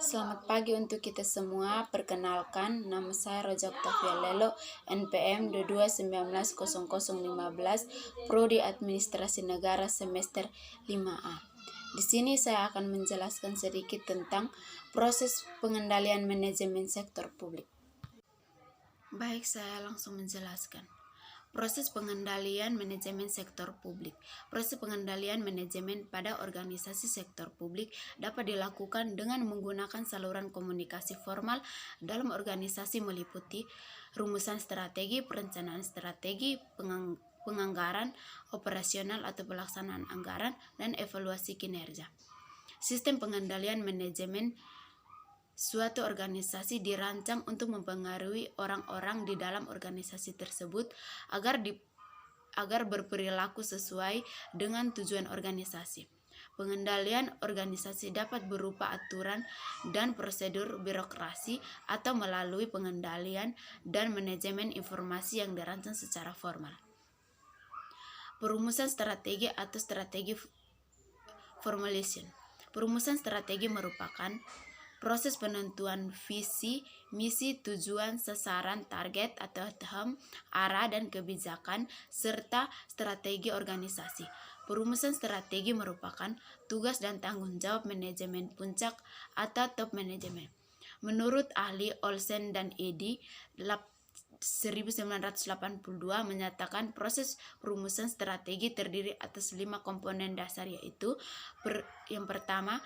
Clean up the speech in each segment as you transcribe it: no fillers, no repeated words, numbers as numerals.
Selamat pagi untuk kita semua. Perkenalkan, nama saya Roja Octavia Lelo, NPM 22190015, Prodi Administrasi Negara semester 5A. Di sini saya akan menjelaskan sedikit tentang proses pengendalian manajemen sektor publik. Baik, saya langsung menjelaskan. Proses pengendalian manajemen sektor publik. Proses pengendalian manajemen pada organisasi sektor publik dapat dilakukan dengan menggunakan saluran komunikasi formal dalam organisasi meliputi rumusan strategi, perencanaan strategi, penganggaran, operasional atau pelaksanaan anggaran, dan evaluasi kinerja. Sistem pengendalian manajemen suatu organisasi dirancang untuk mempengaruhi orang-orang di dalam organisasi tersebut agar berperilaku sesuai dengan tujuan organisasi. Pengendalian organisasi dapat berupa aturan dan prosedur birokrasi atau melalui pengendalian dan manajemen informasi yang dirancang secara formal. Perumusan strategi atau strategi formulation. Perumusan strategi merupakan proses penentuan visi, misi, tujuan, sasaran, target atau arah dan kebijakan, serta strategi organisasi. Perumusan strategi merupakan tugas dan tanggung jawab manajemen puncak atau top manajemen. Menurut ahli Olsen dan Eddy 1982 menyatakan proses perumusan strategi terdiri atas 5 komponen dasar, yaitu yang pertama,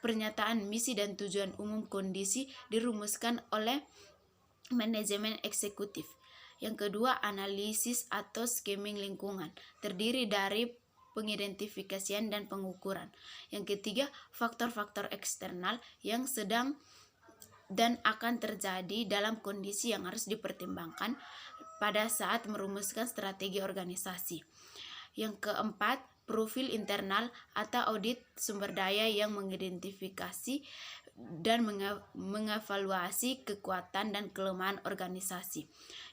pernyataan misi dan tujuan umum kondisi dirumuskan oleh manajemen eksekutif. Yang kedua, analisis atau skimming lingkungan terdiri dari pengidentifikasian dan pengukuran. Yang ketiga, faktor-faktor eksternal yang sedang dan akan terjadi dalam kondisi yang harus dipertimbangkan pada saat merumuskan strategi organisasi. Yang keempat, profil internal atau audit sumber daya yang mengidentifikasi dan mengevaluasi kekuatan dan kelemahan organisasi.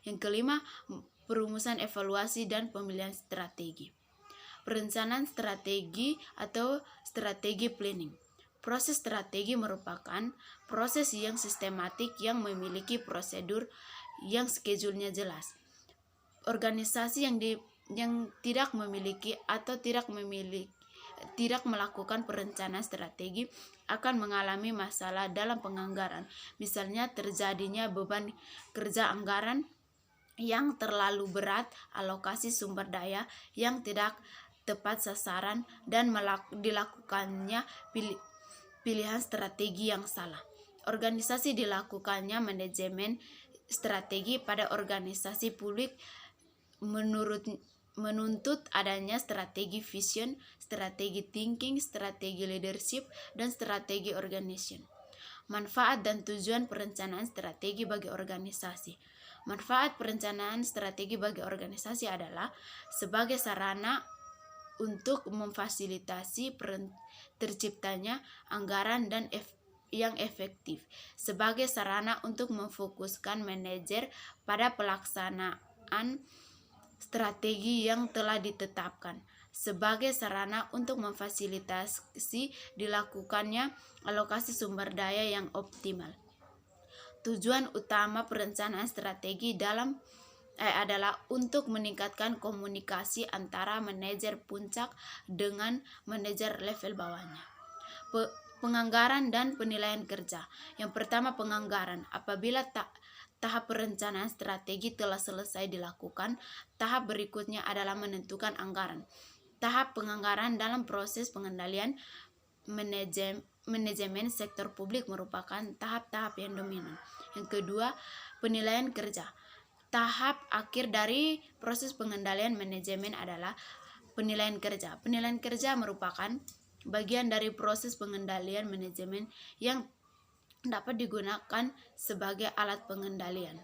Yang kelima, perumusan evaluasi dan pemilihan strategi. Perencanaan strategi atau strategi planning. Proses strategi merupakan proses yang sistematik yang memiliki prosedur yang schedule-nya jelas. Organisasi yang tidak memiliki atau tidak melakukan perencanaan strategi akan mengalami masalah dalam penganggaran. Misalnya terjadinya beban kerja anggaran yang terlalu berat, alokasi sumber daya yang tidak tepat sasaran, dan dilakukannya pilihan strategi yang salah. Organisasi dilakukannya manajemen strategi pada organisasi publik menuntut adanya strategi vision, strategi thinking, strategi leadership, dan strategi organization. Manfaat dan tujuan perencanaan strategi bagi organisasi. Manfaat perencanaan strategi bagi organisasi adalah sebagai sarana untuk memfasilitasi terciptanya anggaran yang efektif, sebagai sarana untuk memfokuskan manajer pada pelaksanaan strategi yang telah ditetapkan, sebagai sarana untuk memfasilitasi dilakukannya alokasi sumber daya yang optimal. Tujuan utama perencanaan strategi adalah untuk meningkatkan komunikasi antara manajer puncak dengan manajer level bawahnya. Penganggaran dan penilaian kerja. Yang pertama, penganggaran. Apabila tahap perencanaan strategi telah selesai dilakukan, tahap berikutnya adalah menentukan anggaran. Tahap penganggaran dalam proses pengendalian manajemen sektor publik merupakan tahap-tahap yang dominan. Yang kedua, penilaian kerja. Tahap akhir dari proses pengendalian manajemen adalah penilaian kerja. Penilaian kerja merupakan bagian dari proses pengendalian manajemen yang dapat digunakan sebagai alat pengendalian.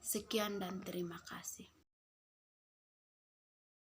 Sekian dan terima kasih.